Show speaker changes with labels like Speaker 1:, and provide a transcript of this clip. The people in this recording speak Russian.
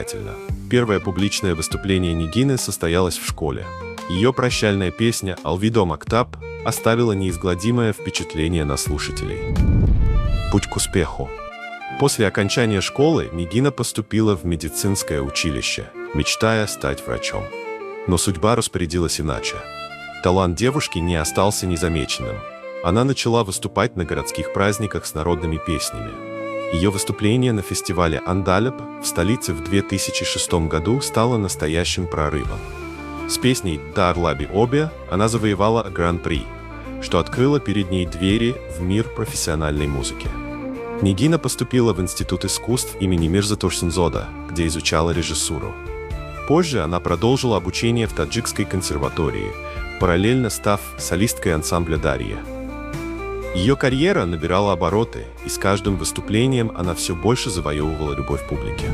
Speaker 1: самостоятельно. Первое публичное выступление Нигины состоялось в школе. Ее прощальная песня «Алвидо Мактаб» оставила неизгладимое впечатление на слушателей. Путь к успеху. После окончания школы Нигина поступила в медицинское училище, мечтая стать врачом. Но судьба распорядилась иначе. Талант девушки не остался незамеченным. Она начала выступать на городских праздниках с народными песнями. Ее выступление на фестивале Андалеп в столице в 2006 году стало настоящим прорывом. С песней «Дар Лаби Обе» она завоевала Гран-при, что открыло перед ней двери в мир профессиональной музыки. Нигина поступила в Институт искусств имени Мирза Турсунзода, где изучала режиссуру. Позже она продолжила обучение в Таджикской консерватории, параллельно став солисткой ансамбля «Дарья». Ее карьера набирала обороты, и с каждым выступлением она все больше завоевывала любовь публики.